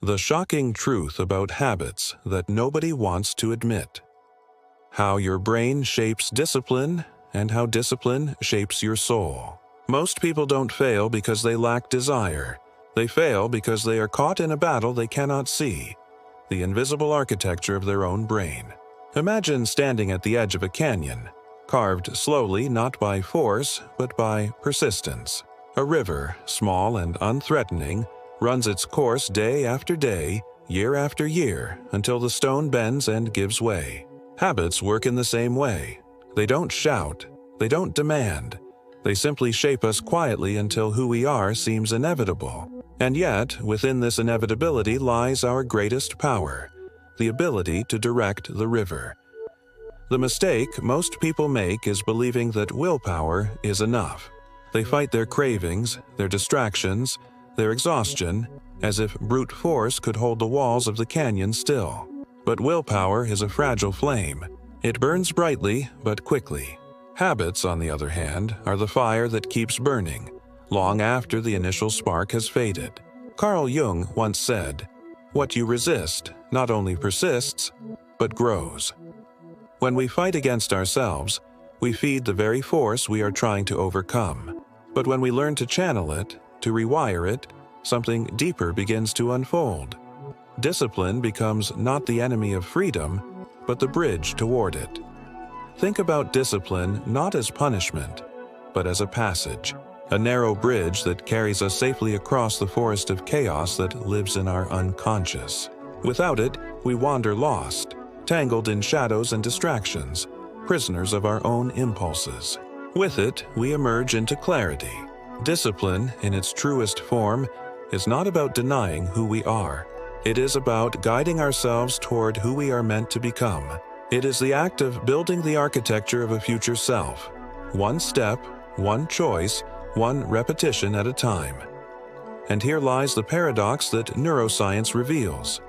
The shocking truth about habits that nobody wants to admit. How your brain shapes discipline and how discipline shapes your soul. Most people don't fail because they lack desire. They fail because they are caught in a battle they cannot see, the invisible architecture of their own brain. Imagine standing at the edge of a canyon, carved slowly not by force but by persistence. A river, small and unthreatening, runs its course day after day, year after year, until the stone bends and gives way. Habits work in the same way. They don't shout, they don't demand. They simply shape us quietly until who we are seems inevitable. And yet, within this inevitability lies our greatest power, the ability to direct the river. The mistake most people make is believing that willpower is enough. They fight their cravings, their distractions, their exhaustion, as if brute force could hold the walls of the canyon still. But willpower is a fragile flame. It burns brightly, but quickly. Habits, on the other hand, are the fire that keeps burning, long after the initial spark has faded. Carl Jung once said, "What you resist not only persists, but grows." When we fight against ourselves, we feed the very force we are trying to overcome. But when we learn to channel it, to rewire it, something deeper begins to unfold. Discipline becomes not the enemy of freedom, but the bridge toward it. Think about discipline not as punishment, but as a passage, a narrow bridge that carries us safely across the forest of chaos that lives in our unconscious. Without it, we wander lost, tangled in shadows and distractions, prisoners of our own impulses. With it, we emerge into clarity. Discipline, in its truest form, is not about denying who we are. It is about guiding ourselves toward who we are meant to become. It is the act of building the architecture of a future self, one step, one choice, one repetition at a time. And here lies the paradox that neuroscience reveals.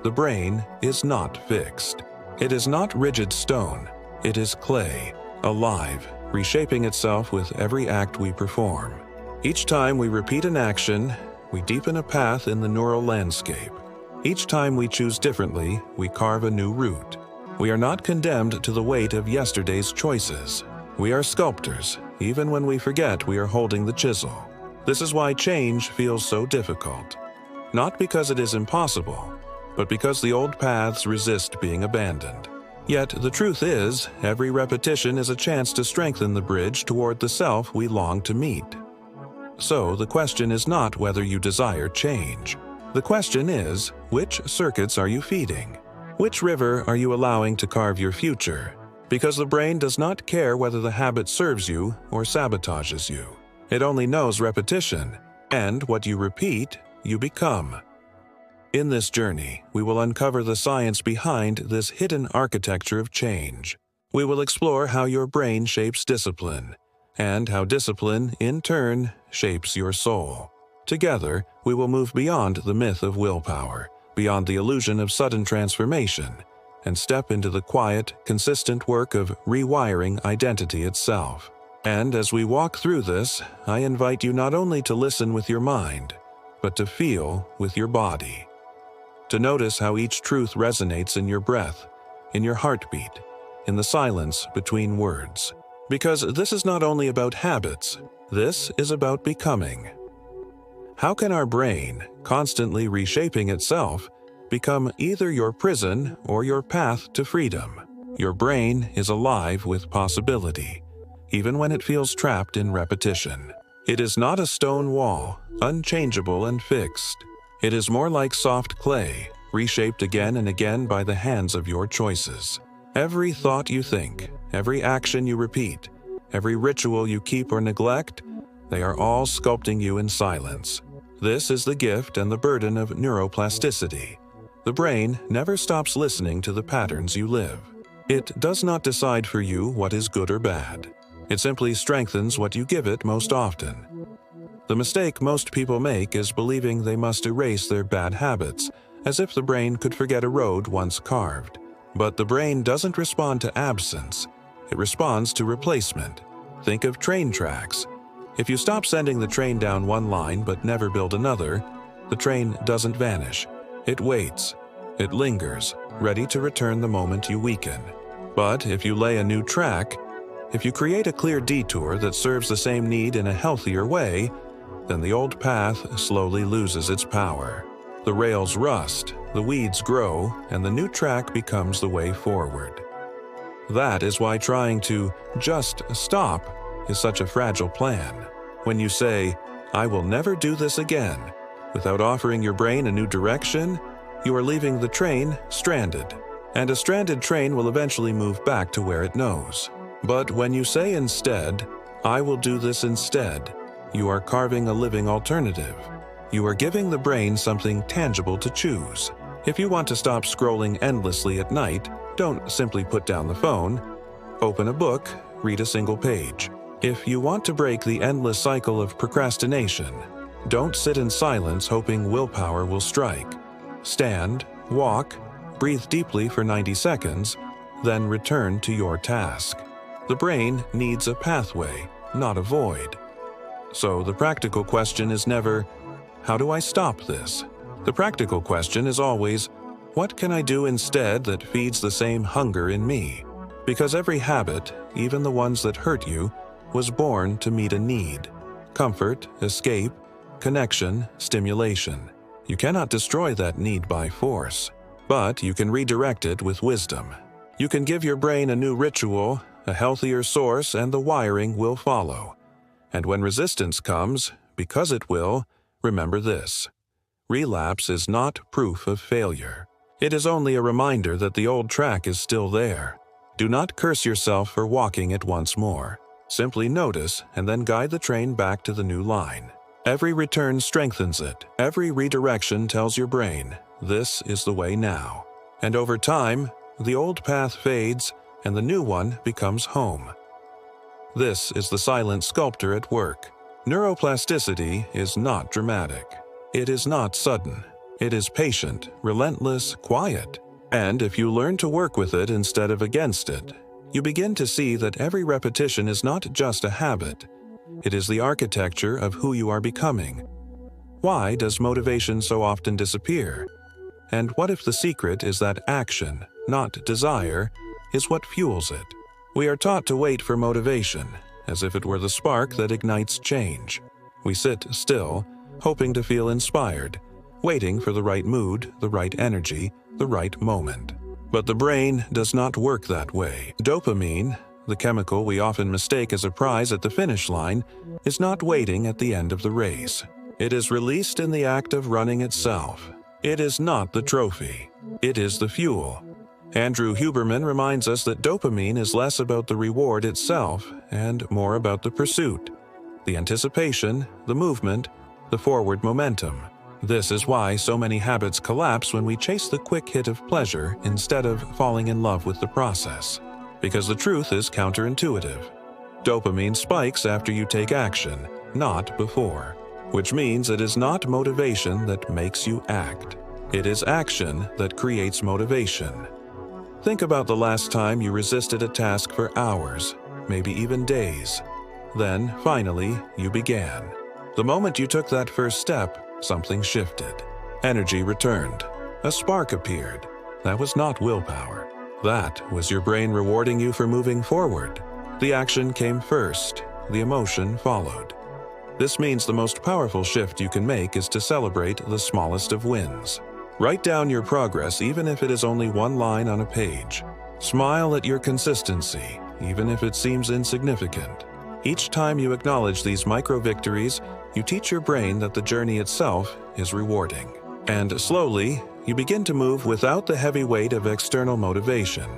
The brain is not fixed. It is not rigid stone. It is clay, alive, reshaping itself with every act we perform. Each time we repeat an action, we deepen a path in the neural landscape. Each time we choose differently, we carve a new route. We are not condemned to the weight of yesterday's choices. We are sculptors, even when we forget we are holding the chisel. This is why change feels so difficult. Not because it is impossible, but because the old paths resist being abandoned. Yet the truth is, every repetition is a chance to strengthen the bridge toward the self we long to meet. So the question is not whether you desire change. The question is, which circuits are you feeding? Which river are you allowing to carve your future? Because the brain does not care whether the habit serves you or sabotages you. It only knows repetition, and what you repeat, you become. In this journey, we will uncover the science behind this hidden architecture of change. We will explore how your brain shapes discipline, and how discipline, in turn, shapes your soul. Together, we will move beyond the myth of willpower, beyond the illusion of sudden transformation, and step into the quiet, consistent work of rewiring identity itself. And as we walk through this, I invite you not only to listen with your mind, but to feel with your body. To notice how each truth resonates in your breath, in your heartbeat, in the silence between words. Because this is not only about habits, this is about becoming. How can our brain, constantly reshaping itself, become either your prison or your path to freedom? Your brain is alive with possibility, even when it feels trapped in repetition. It is not a stone wall, unchangeable and fixed. It is more like soft clay, reshaped again and again by the hands of your choices. Every thought you think, every action you repeat, every ritual you keep or neglect, they are all sculpting you in silence. This is the gift and the burden of neuroplasticity. The brain never stops listening to the patterns you live. It does not decide for you what is good or bad. It simply strengthens what you give it most often. The mistake most people make is believing they must erase their bad habits, as if the brain could forget a road once carved. But the brain doesn't respond to absence. It responds to replacement. Think of train tracks. If you stop sending the train down one line but never build another, the train doesn't vanish. It waits. It lingers, ready to return the moment you weaken. But if you lay a new track, if you create a clear detour that serves the same need in a healthier way, then the old path slowly loses its power. The rails rust, the weeds grow, and the new track becomes the way forward. That is why trying to just stop is such a fragile plan. When you say, "I will never do this again," without offering your brain a new direction, you are leaving the train stranded. And a stranded train will eventually move back to where it knows. But when you say instead, "I will do this instead," you are carving a living alternative. You are giving the brain something tangible to choose. If you want to stop scrolling endlessly at night, don't simply put down the phone. Open a book, read a single page. If you want to break the endless cycle of procrastination, don't sit in silence hoping willpower will strike. Stand, walk, breathe deeply for 90 seconds, then return to your task. The brain needs a pathway, not a void. So the practical question is never, "How do I stop this?" The practical question is always, "What can I do instead that feeds the same hunger in me?" Because every habit, even the ones that hurt you, was born to meet a need. Comfort, escape, connection, stimulation. You cannot destroy that need by force, but you can redirect it with wisdom. You can give your brain a new ritual, a healthier source, and the wiring will follow. And when resistance comes, because it will, remember this: relapse is not proof of failure. It is only a reminder that the old track is still there. Do not curse yourself for walking it once more. Simply notice and then guide the train back to the new line. Every return strengthens it. Every redirection tells your brain, "This is the way now." And over time, the old path fades and the new one becomes home. This is the silent sculptor at work. Neuroplasticity is not dramatic. It is not sudden. It is patient, relentless, quiet. And if you learn to work with it instead of against it, you begin to see that every repetition is not just a habit. It is the architecture of who you are becoming. Why does motivation so often disappear? And what if the secret is that action, not desire, is what fuels it? We are taught to wait for motivation, as if it were the spark that ignites change. We sit still, hoping to feel inspired, waiting for the right mood, the right energy, the right moment. But the brain does not work that way. Dopamine, the chemical we often mistake as a prize at the finish line, is not waiting at the end of the race. It is released in the act of running itself. It is not the trophy. It is the fuel. Andrew Huberman reminds us that dopamine is less about the reward itself and more about the pursuit, the anticipation, the movement, the forward momentum. This is why so many habits collapse when we chase the quick hit of pleasure instead of falling in love with the process. Because the truth is counterintuitive. Dopamine spikes after you take action, not before. Which means it is not motivation that makes you act. It is action that creates motivation. Think about the last time you resisted a task for hours, maybe even days. Then, finally, you began. The moment you took that first step, something shifted. Energy returned. A spark appeared. That was not willpower. That was your brain rewarding you for moving forward. The action came first. The emotion followed. This means the most powerful shift you can make is to celebrate the smallest of wins. Write down your progress even if it is only one line on a page. Smile at your consistency, even if it seems insignificant. Each time you acknowledge these micro-victories, you teach your brain that the journey itself is rewarding. And slowly, you begin to move without the heavy weight of external motivation.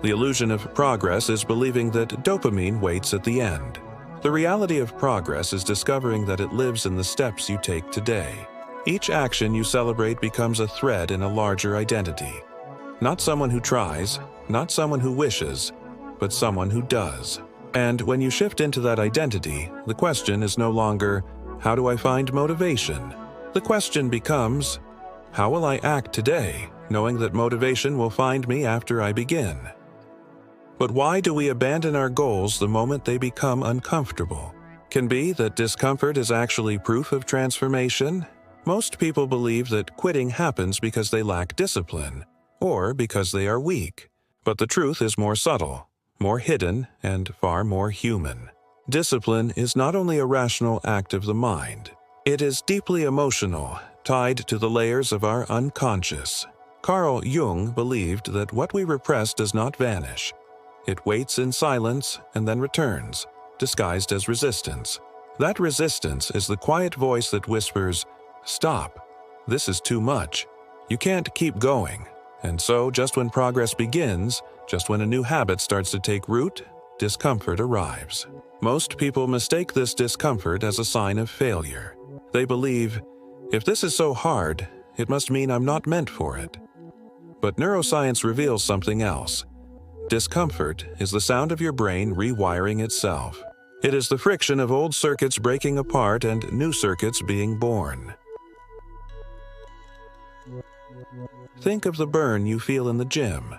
The illusion of progress is believing that dopamine waits at the end. The reality of progress is discovering that it lives in the steps you take today. Each action you celebrate becomes a thread in a larger identity. Not someone who tries, not someone who wishes, but someone who does. And when you shift into that identity, the question is no longer, "How do I find motivation?" The question becomes, "How will I act today, knowing that motivation will find me after I begin?" But why do we abandon our goals the moment they become uncomfortable? Can be that discomfort is actually proof of transformation? Most people believe that quitting happens because they lack discipline or because they are weak. But the truth is more subtle, more hidden, and far more human. Discipline is not only a rational act of the mind. It is deeply emotional, tied to the layers of our unconscious. Carl Jung believed that what we repress does not vanish. It waits in silence and then returns, disguised as resistance. That resistance is the quiet voice that whispers, "Stop. This is too much. You can't keep going." And so, just when progress begins, just when a new habit starts to take root, discomfort arrives. Most people mistake this discomfort as a sign of failure. They believe, if this is so hard, it must mean I'm not meant for it. But neuroscience reveals something else. Discomfort is the sound of your brain rewiring itself. It is the friction of old circuits breaking apart and new circuits being born. Think of the burn you feel in the gym,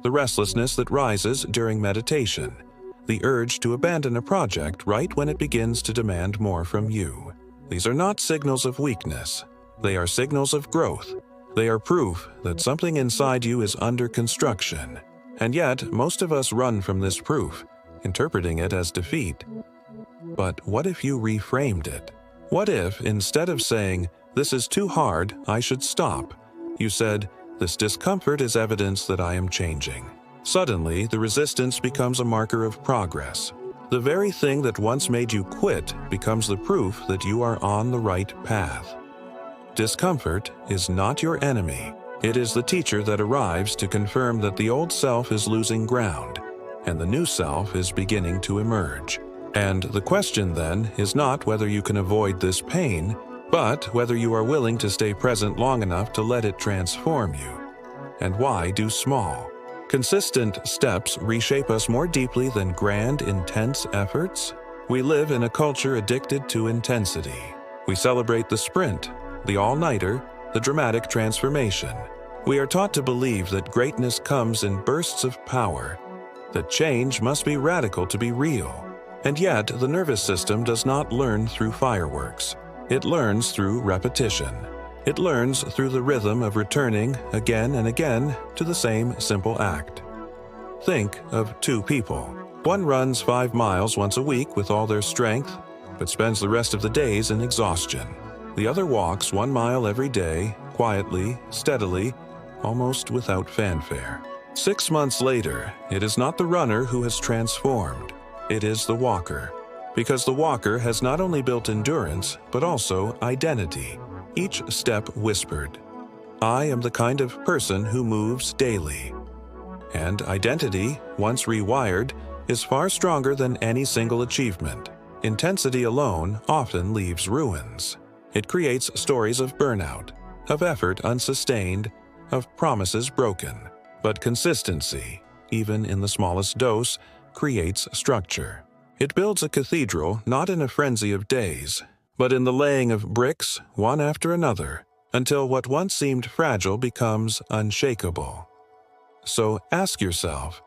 the restlessness that rises during meditation, the urge to abandon a project right when it begins to demand more from you. These are not signals of weakness. They are signals of growth. They are proof that something inside you is under construction. And yet, most of us run from this proof, interpreting it as defeat. But what if you reframed it? What if, instead of saying, "This is too hard, I should stop," you said, "This discomfort is evidence that I am changing"? Suddenly, the resistance becomes a marker of progress. The very thing that once made you quit becomes the proof that you are on the right path. Discomfort is not your enemy. It is the teacher that arrives to confirm that the old self is losing ground, and the new self is beginning to emerge. And the question then is not whether you can avoid this pain, but whether you are willing to stay present long enough to let it transform you. And why do small, consistent steps reshape us more deeply than grand, intense efforts? We live in a culture addicted to intensity. We celebrate the sprint, the all-nighter, the dramatic transformation. We are taught to believe that greatness comes in bursts of power, that change must be radical to be real. And yet, the nervous system does not learn through fireworks. It learns through repetition. It learns through the rhythm of returning again and again to the same simple act. Think of two people. One runs 5 miles once a week with all their strength, but spends the rest of the days in exhaustion. The other walks 1 mile every day, quietly, steadily, almost without fanfare. 6 months later, it is not the runner who has transformed. It is the walker. Because the walker has not only built endurance, but also identity. Each step whispered, "I am the kind of person who moves daily." And identity, once rewired, is far stronger than any single achievement. Intensity alone often leaves ruins. It creates stories of burnout, of effort unsustained, of promises broken. But consistency, even in the smallest dose, creates structure. It builds a cathedral not in a frenzy of days, but in the laying of bricks, one after another, until what once seemed fragile becomes unshakable. So ask yourself,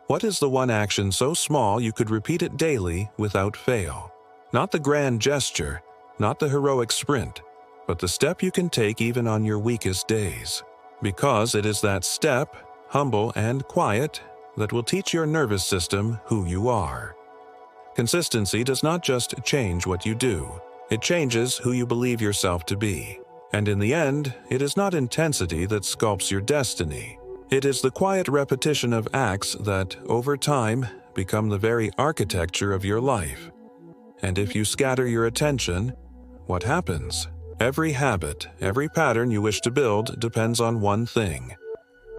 what is the one action so small you could repeat it daily without fail? Not the grand gesture, not the heroic sprint, but the step you can take even on your weakest days. Because it is that step, humble and quiet, that will teach your nervous system who you are. Consistency does not just change what you do, it changes who you believe yourself to be. And in the end, it is not intensity that sculpts your destiny. It is the quiet repetition of acts that, over time, become the very architecture of your life. And if you scatter your attention, what happens? Every habit, every pattern you wish to build depends on one thing: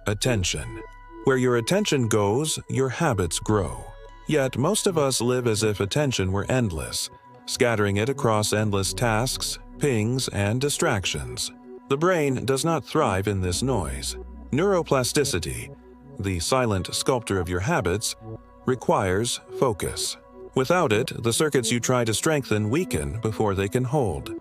attention. Where your attention goes, your habits grow. Yet most of us live as if attention were endless, scattering it across endless tasks, pings, and distractions. The brain does not thrive in this noise. Neuroplasticity, the silent sculptor of your habits, requires focus. Without it, the circuits you try to strengthen weaken before they can hold.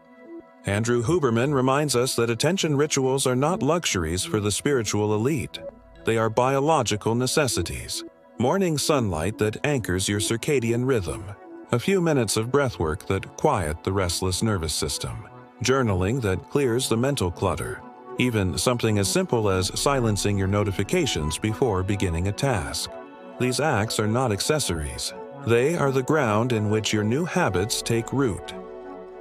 Andrew Huberman reminds us that attention rituals are not luxuries for the spiritual elite. They are biological necessities. Morning sunlight that anchors your circadian rhythm. A few minutes of breathwork that quiet the restless nervous system. journaling that clears the mental clutter, even something as simple as silencing your notifications before beginning a task. These acts are not accessories. They are the ground in which your new habits take root.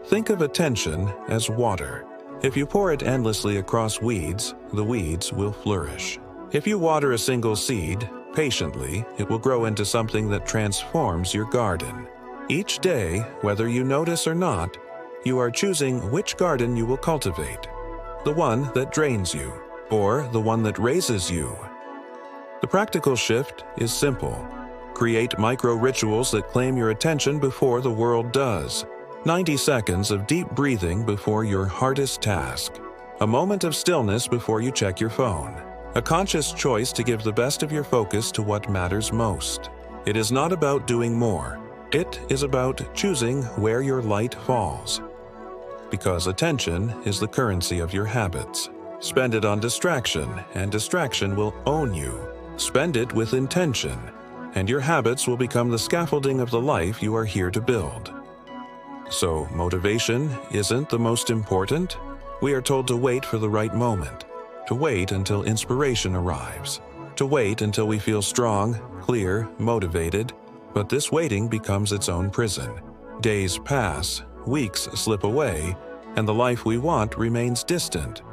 Think of attention as water. If you pour it endlessly across weeds, the weeds will flourish. If you water a single seed patiently, it will grow into something that transforms your garden. Each day, whether you notice or not, you are choosing which garden you will cultivate. The one that drains you, or the one that raises you. The practical shift is simple. Create micro-rituals that claim your attention before the world does. 90 seconds of deep breathing before your hardest task. A moment of stillness before you check your phone. A conscious choice to give the best of your focus to what matters most. It is not about doing more. It is about choosing where your light falls. Because attention is the currency of your habits. Spend it on distraction, and distraction will own you. Spend it with intention, and your habits will become the scaffolding of the life you are here to build. So, motivation isn't the most important? We are told to wait for the right moment, to wait until inspiration arrives, to wait until we feel strong, clear, motivated, but this waiting becomes its own prison. Days pass, weeks slip away, and the life we want remains distant.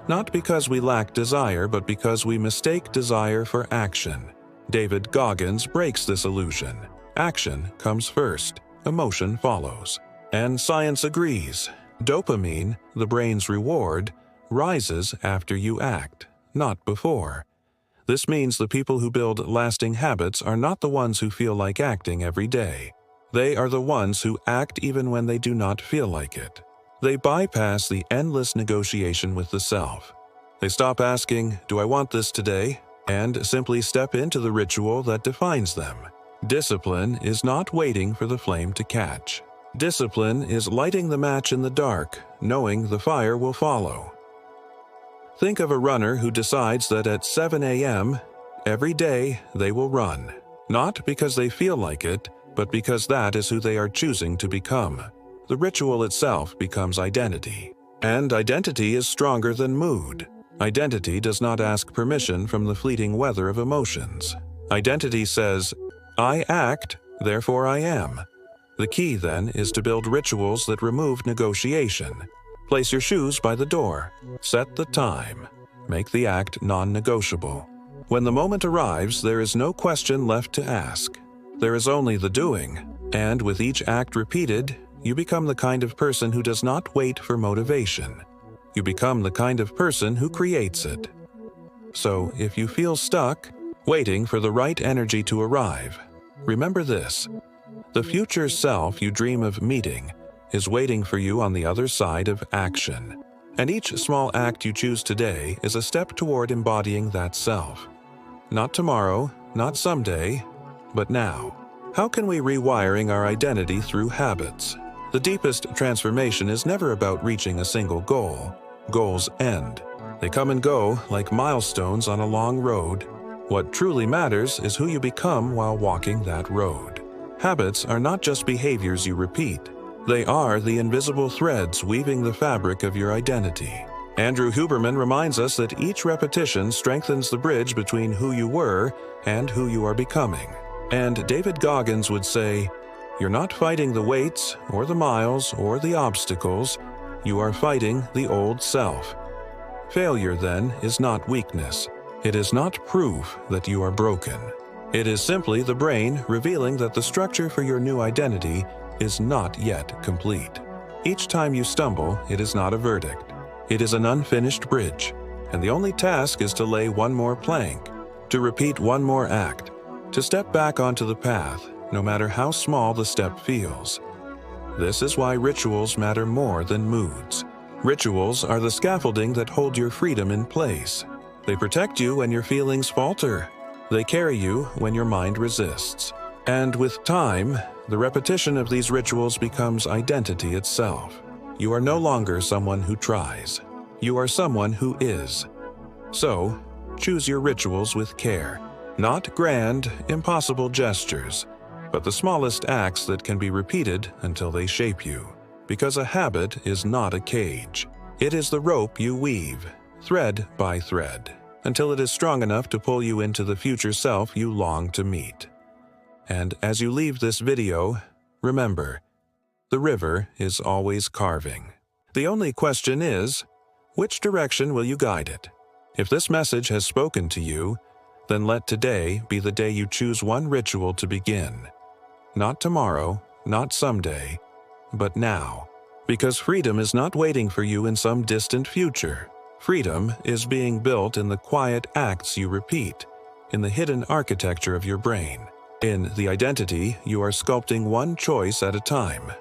Not because we lack desire, but because we mistake desire for action. David Goggins breaks this illusion. Action comes first, emotion follows. And science agrees. Dopamine, the brain's reward, rises after you act, not before. This means the people who build lasting habits are not the ones who feel like acting every day. They are the ones who act even when they do not feel like it. They bypass the endless negotiation with the self. They stop asking, "Do I want this today?" and simply step into the ritual that defines them. Discipline is not waiting for the flame to catch. Discipline is lighting the match in the dark, knowing the fire will follow. Think of a runner who decides that at 7 a.m. every day they will run, not because they feel like it, but because that is who they are choosing to become. The ritual itself becomes identity. And identity is stronger than mood. Identity does not ask permission from the fleeting weather of emotions. Identity says, "I act, therefore I am." The key, then, is to build rituals that remove negotiation. Place your shoes by the door. Set the time. Make the act non-negotiable. When the moment arrives, there is no question left to ask. There is only the doing. And with each act repeated, you become the kind of person who does not wait for motivation. You become the kind of person who creates it. So, if you feel stuck, waiting for the right energy to arrive, remember this. The future self you dream of meeting is waiting for you on the other side of action. And each small act you choose today is a step toward embodying that self. Not tomorrow, not someday, but now. How can we rewiring our identity through habits? The deepest transformation is never about reaching a single goal. Goals end. They come and go like milestones on a long road. What truly matters is who you become while walking that road. Habits are not just behaviors you repeat. They are the invisible threads weaving the fabric of your identity. Andrew Huberman reminds us that each repetition strengthens the bridge between who you were and who you are becoming. And David Goggins would say, "You're not fighting the weights or the miles or the obstacles. You are fighting the old self." Failure, then, is not weakness. It is not proof that you are broken. It is simply the brain revealing that the structure for your new identity is not yet complete. Each time you stumble, it is not a verdict. It is an unfinished bridge, and the only task is to lay one more plank, to repeat one more act, to step back onto the path, no matter how small the step feels. This is why rituals matter more than moods. Rituals are the scaffolding that hold your freedom in place. They protect you when your feelings falter. They carry you when your mind resists. And with time, the repetition of these rituals becomes identity itself. You are no longer someone who tries. You are someone who is. So, choose your rituals with care. Not grand, impossible gestures, but the smallest acts that can be repeated until they shape you. because a habit is not a cage. It is the rope you weave, thread by thread, until it is strong enough to pull you into the future self you long to meet. And as you leave this video, remember, the river is always carving. The only question is, which direction will you guide it? If this message has spoken to you, then let today be the day you choose one ritual to begin. Not tomorrow, not someday, but now. Because freedom is not waiting for you in some distant future. Freedom is being built in the quiet acts you repeat, in the hidden architecture of your brain, in the identity you are sculpting one choice at a time.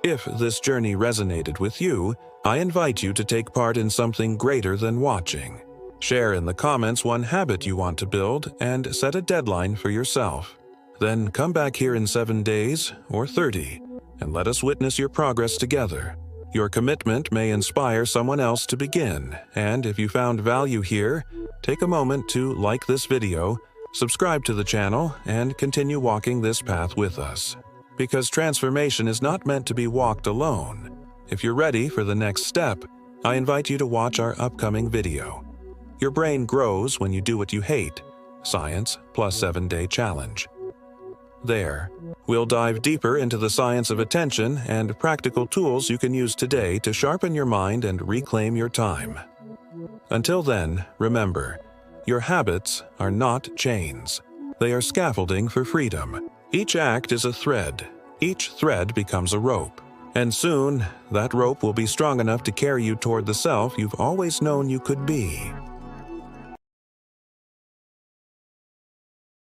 If this journey resonated with you, I invite you to take part in something greater than watching. Share in the comments one habit you want to build and set a deadline for yourself. Then come back here in 7 days or 30 and let us witness your progress together. Your commitment may inspire someone else to begin, and if you found value here, take a moment to like this video, subscribe to the channel, and continue walking this path with us. Because transformation is not meant to be walked alone. If you're ready for the next step, I invite you to watch our upcoming video. Your brain grows when you do what you hate. Science plus 7-day challenge. There, we'll dive deeper into the science of attention and practical tools you can use today to sharpen your mind and reclaim your time. Until then, remember, your habits are not chains. They are scaffolding for freedom. Each act is a thread. Each thread becomes a rope. And soon, that rope will be strong enough to carry you toward the self you've always known you could be.